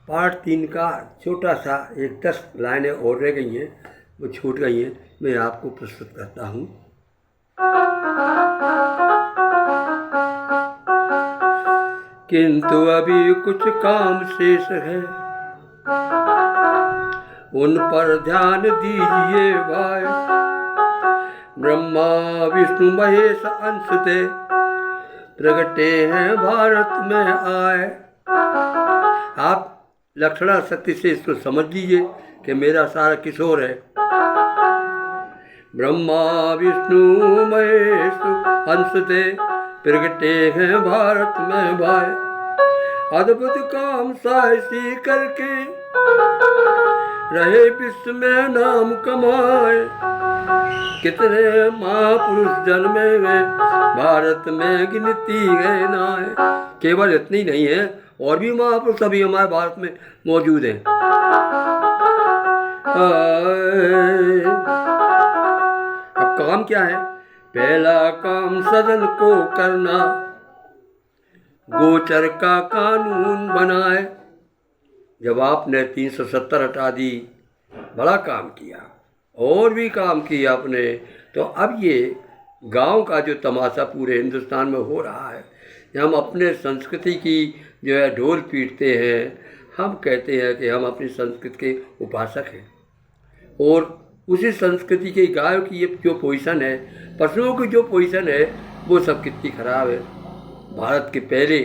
Part 3 का छोटा सा एक 10 लाइनें और रह गई हैं, वो छूट गई हैं, मैं आपको प्रस्तुत करता हूँ। किंतु अभी कुछ काम शेष है, उन पर ध्यान दीजिए भाई। ब्रह्मा विष्णु महेश अंश से प्रगटे हैं भारत में आए। आप लक्षणा शक्ति से इसको समझ लीजिए कि मेरा सारा किशोर है। ब्रह्मा विष्णु महेश अंश से प्रगटे हैं भारत में भाई। अद्भुत काम साहसी करके रहे विश्व में नाम कमाए। कितने महापुरुष जन्मे हुए भारत में गिनती गए नाए। केवल इतनी नहीं है, और भी महापुरुष अभी हमारे भारत में मौजूद हैं। अब काम क्या है? पहला काम सदन को करना, गोचर का कानून बनाए। जब आपने 370 हटा दी, बड़ा काम किया, और भी काम किया आपने, तो अब ये गांव का जो तमाशा पूरे हिंदुस्तान में हो रहा है, हम अपने संस्कृति की जो है ढोल पीटते हैं। हम कहते हैं कि हम अपनी संस्कृति के उपासक हैं, और उसी संस्कृति के गायों की ये जो पोजीशन है, पशुओं की जो पोजीशन है, वो सब कितनी खराब है। भारत के पहले,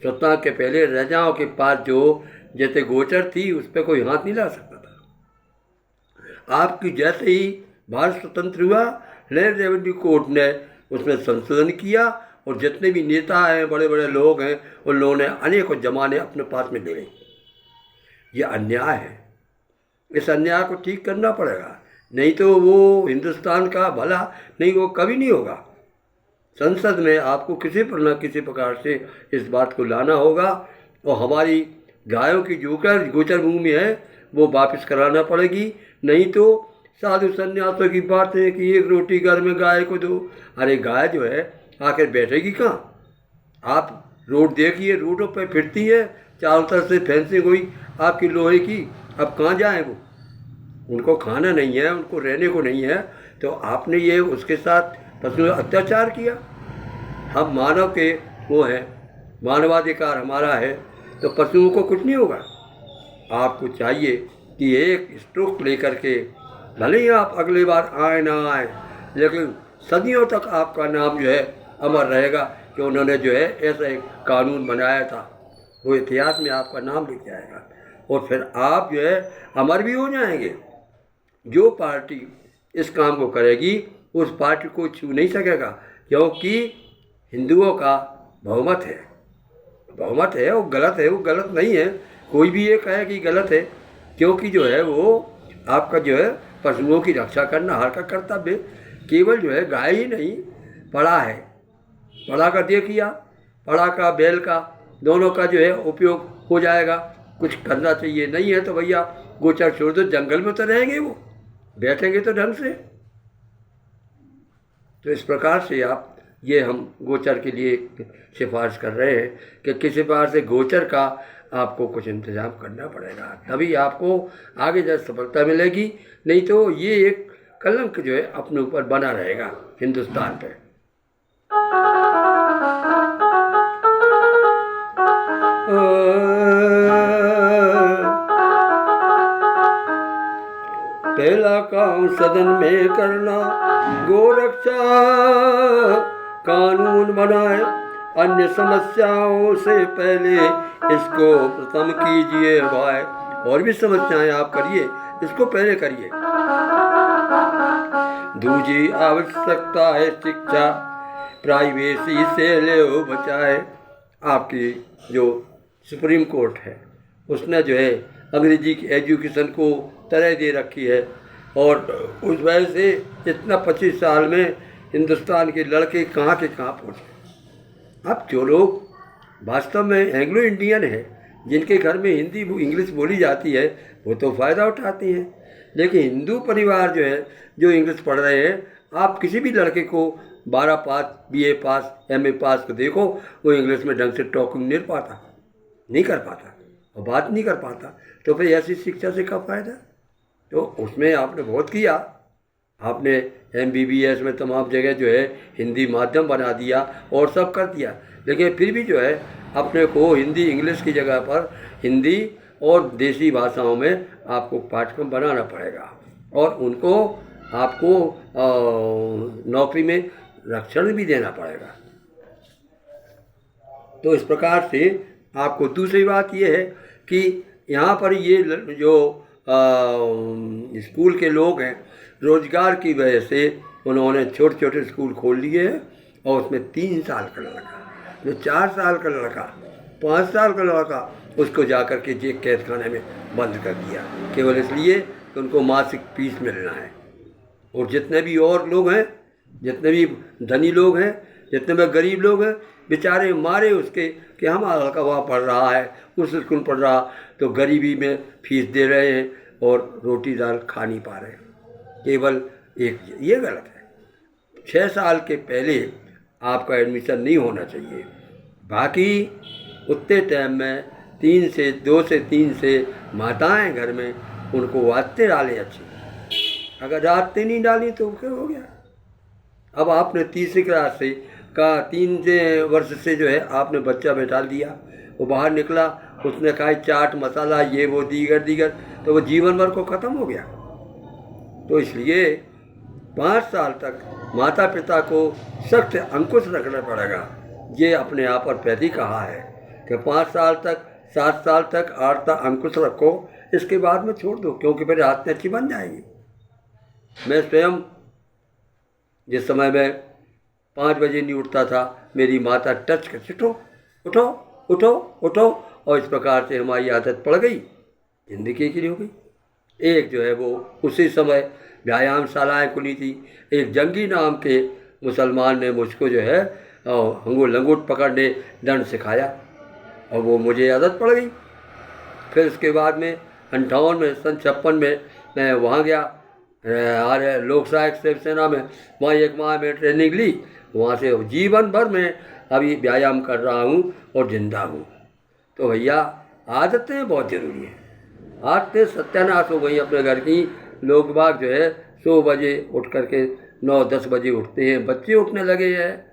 स्वतंत्रता के पहले राजाओं के पास जो जैसे गोचर थी, उस पर कोई हाथ नहीं ला सकता था। आपकी जैसे ही भारत स्वतंत्र हुआ, लैंड रेवेन्यू कोर्ट ने उसमें संशोधन किया, और जितने भी नेता हैं, बड़े बड़े लोग हैं, उन लोगों ने अनेकों जमाने अपने पास में ले ली। ये अन्याय है। इस अन्याय को ठीक करना पड़ेगा, नहीं तो वो हिंदुस्तान का भला नहीं, वो कभी नहीं होगा। संसद में आपको किसी पर न किसी प्रकार से इस बात को लाना होगा, और हमारी गायों की जो गोचर भूमि है वो वापस कराना पड़ेगी। नहीं तो साधु संन्यासों की बात है कि एक रोटी घर में गाय को दो। अरे गाय जो है आखिर बैठेगी कहाँ? आप रोड देखिए, रोडों पर फिरती है, चारों तरफ से फेंसिंग हुई आपकी लोहे की। अब कहाँ जाए वो? उनको खाना नहीं है, उनको रहने को नहीं है, तो आपने ये उसके साथ पशु अत्याचार किया। हम मानव के वो हैं, मानवाधिकार हमारा है, तो पशुओं को कुछ नहीं होगा। आपको चाहिए कि एक स्ट्रोक लेकर के, भले ही आप अगली बार आए ना आए, लेकिन सदियों तक आपका नाम जो है अमर रहेगा कि उन्होंने जो है ऐसा एक कानून बनाया था। वो इतिहास में आपका नाम लिख जाएगा, और फिर आप जो है अमर भी हो जाएंगे। जो पार्टी इस काम को करेगी, उस पार्टी को छू नहीं सकेगा, क्योंकि हिंदुओं का बहुमत है। बहुमत है, वो गलत है, वो गलत नहीं है। कोई भी ये कहे कि गलत है, क्योंकि जो है वो आपका जो है पशुओं की रक्षा करना हर का कर्तव्य। केवल जो है गाय ही नहीं, पड़ा है, पड़ा का देखिए, पड़ा का बैल का, दोनों का जो है उपयोग हो जाएगा। कुछ करना चाहिए, नहीं है तो भैया गोचर छोड़ दो, जंगल में तो रहेंगे, वो बैठेंगे तो ढंग से। तो इस प्रकार से आप ये हम गोचर के लिए सिफारिश कर रहे हैं कि किसी प्रकार से गोचर का आपको कुछ इंतजाम करना पड़ेगा, तभी आपको आगे जा सफलता मिलेगी। नहीं तो ये एक कलंक जो है अपने ऊपर बना रहेगा हिंदुस्तान पे। पहला काम सदन में करना, गोरक्षा कानून बनाए। अन्य समस्याओं से पहले इसको प्रथम कीजिए भाई। और भी समस्याएं आप करिए, इसको पहले करिए। दूसरी आवश्यकता है शिक्षा, प्राइवेसी से ले बचाए। आपकी जो सुप्रीम कोर्ट है, उसने जो है अंग्रेजी की एजुकेशन को तरह दे रखी है, और उस वजह से इतना 25 साल में हिंदुस्तान के लड़के कहाँ के कहाँ पहुँचे। अब जो लोग वास्तव में एंग्लो इंडियन है, जिनके घर में हिंदी इंग्लिश बोली जाती है, वो तो फ़ायदा उठाती हैं। लेकिन हिंदू परिवार जो है, जो इंग्लिश पढ़ रहे हैं, आप किसी भी लड़के को 12 पास, BA पास, MA पास को देखो, वो इंग्लिश में ढंग से टॉकिंग नहीं कर पाता। और बात नहीं कर पाता, तो फिर ऐसी शिक्षा से क्या फ़ायदा। तो उसमें आपने बहुत किया, आपने MBBS में तमाम जगह जो है हिंदी माध्यम बना दिया और सब कर दिया, लेकिन फिर भी जो है अपने को हिंदी इंग्लिश की जगह पर हिंदी और देसी भाषाओं में आपको पाठ्यक्रम बनाना पड़ेगा और उनको आपको नौकरी में रक्षण भी देना पड़ेगा। तो इस प्रकार से आपको दूसरी बात ये है कि यहाँ पर ये जो स्कूल के लोग हैं, रोजगार की वजह से उन्होंने छोटे छोटे स्कूल खोल लिए हैं और उसमें 3 साल का लड़का, जो 4 साल का लड़का, 5 साल का लड़का, उसको जाकर के जेल कैद खाने में बंद कर दिया, केवल इसलिए कि उनको मासिक फीस मिलना है। और जितने भी और लोग हैं, जितने भी धनी लोग हैं, जितने भी गरीब लोग हैं, बेचारे मारे उसके कि हमारा लड़का वहाँ पढ़ रहा है, उस स्कूल पढ़ रहा, तो गरीबी में फीस दे रहे हैं और रोटी दाल खा नहीं पा रहे। केवल एक ये गलत है। 6 साल के पहले आपका एडमिशन नहीं होना चाहिए। बाकी उतने टाइम में 2 से 3 से माताएं घर में उनको आदतें डालें अच्छी। अगर आदतें नहीं डाली तो क्या हो गया। अब आपने तीसरी क्लास से का 3 वर्ष से जो है आपने बच्चा बैठा दिया, वो बाहर निकला, उसने खाई चाट मसाला ये वो दीगर, तो वो जीवन भर को ख़त्म हो गया। तो इसलिए 5 साल तक माता पिता को सख्त अंकुश रखना पड़ेगा। ये अपने आप पर पहले कहा है कि 5 साल तक 7 साल तक 8 तक अंकुश रखो, इसके बाद में छोड़ दो, क्योंकि फिर आदतें अच्छी बन जाएगी। मैं स्वयं जिस समय मैं 5 बजे नहीं उठता था, मेरी माता टच कर उठो उठो उठो उठो, और इस प्रकार से हमारी आदत पड़ गई, जिंदगी की हो गई। एक जो है वो उसी समय व्यायामशालाएँ खुली थी। एक जंगी नाम के मुसलमान ने मुझको जो है लंगोट पकड़ने दंड सिखाया और वो मुझे आदत पड़ गई। फिर उसके बाद में 58 में 56 में मैं वहाँ गया लोक सहायक सेना में, वहाँ 1 माह में ट्रेनिंग ली। वहाँ से जीवन भर में अभी व्यायाम कर रहा हूँ और जिंदा हूँ। तो भैया आदतें बहुत ज़रूरी हैं। आदतें सत्यानाश हो गई अपने घर की। लोग बाग जो है 100 बजे उठ करके 9-10 बजे उठते हैं, बच्चे उठने लगे हैं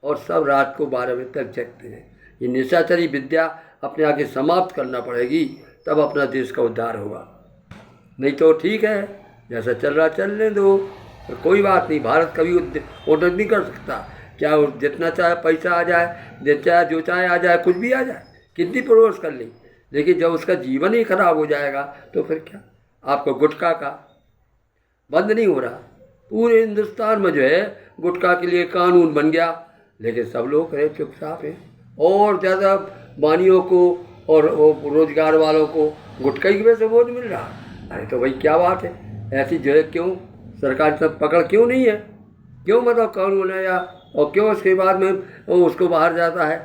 और सब रात को 12 बजे तक जगते हैं। ये निशाचरी विद्या अपने आगे समाप्त करना पड़ेगी, तब अपना देश का उद्धार होगा। नहीं तो ठीक है, जैसा चल रहा चलने दो, तो कोई बात नहीं। भारत कभी उन्नत नहीं कर सकता, चाहे जितना चाहे पैसा आ जाए, चाहे जो चाहे आ जाए, कुछ भी आ जाए, कितनी परोस कर ली, लेकिन जब उसका जीवन ही खराब हो जाएगा तो फिर क्या। आपको गुटखा का बंद नहीं हो रहा, पूरे हिंदुस्तान में जो है गुटखा के लिए कानून बन गया, लेकिन सब लोग रहे चुपचाप हैं। और ज़्यादा बानियों को और रोजगार वालों को गुटखा की वजह से वो नहीं मिल रहा। अरे तो भाई क्या बात है, ऐसी जो है क्यों सरकार सब पकड़ क्यों नहीं है, क्यों मतलब कानून है या, और क्यों उसके बाद में वो उसको बाहर जाता है,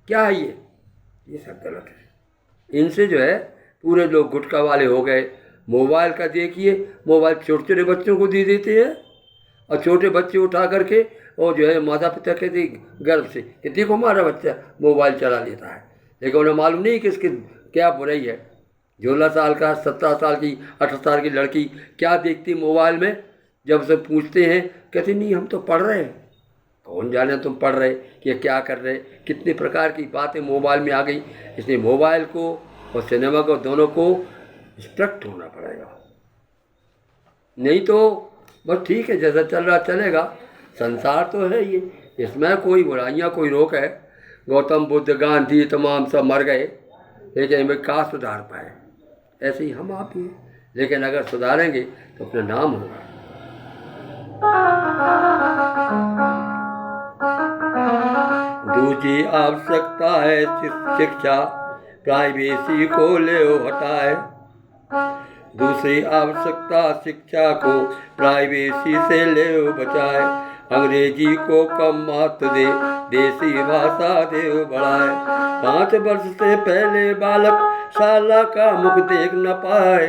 क्या है ये सब गलत है। इनसे जो है पूरे लोग गुटखा वाले हो गए। मोबाइल का देखिए, मोबाइल छोटे छोटे बच्चों को दे देते हैं और छोटे बच्चे उठा करके और जो है माता पिता कहते गर्व से कि देखो हमारा बच्चा मोबाइल चला लेता है, लेकिन उन्हें मालूम नहीं कि इसकी क्या बुराई है। 16 साल का 17 साल की 18 साल की लड़की क्या देखती मोबाइल में, जब से पूछते हैं कहते नहीं हम तो पढ़ रहे हैं। कौन जाने तुम पढ़ रहे कि क्या कर रहे, कितनी प्रकार की बातें मोबाइल में आ गई। इसलिए मोबाइल को और सिनेमा को दोनों को स्ट्रिक्ट होना पड़ेगा, नहीं तो बस ठीक है जैसा चल रहा चलेगा। संसार तो है ये, इसमें कोई बुराइयाँ कोई रोक है। गौतम बुद्ध गांधी तमाम सब मर गए, लेकिन इनमें कहाँ सुधार पाए। ऐसे ही हम आप ही, लेकिन अगर सुधारेंगे तो अपना नाम होगा। दूसरी आवश्यकता है शिक्षा, प्राइवेसी को ले हटाए। दूसरी आवश्यकता शिक्षा को प्राइवेसी से ले बचाए। अंग्रेजी को कम महत्व दे, देसी भाषा दे बढ़ाए। 5 वर्ष से पहले बालक शाला का मुख देख न पाए।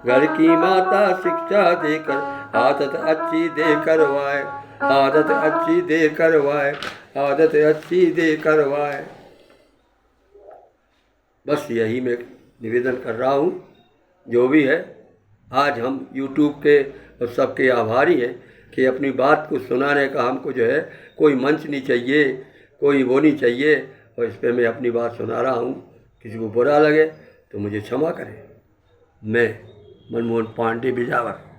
घर की माता शिक्षा देकर आदत अच्छी दे करवाए, आदत अच्छी दे करवाए, आदत अच्छी दे करवाए। बस यही मैं निवेदन कर रहा हूँ। जो भी है, आज हम यूट्यूब के और सबके आभारी हैं कि अपनी बात को सुनाने का हमको जो है कोई मंच नहीं चाहिए, कोई वो नहीं चाहिए, और इस पर मैं अपनी बात सुना रहा हूँ। किसी को बुरा लगे तो मुझे क्षमा करें। मैं मनमोहन पांडे बिजावर।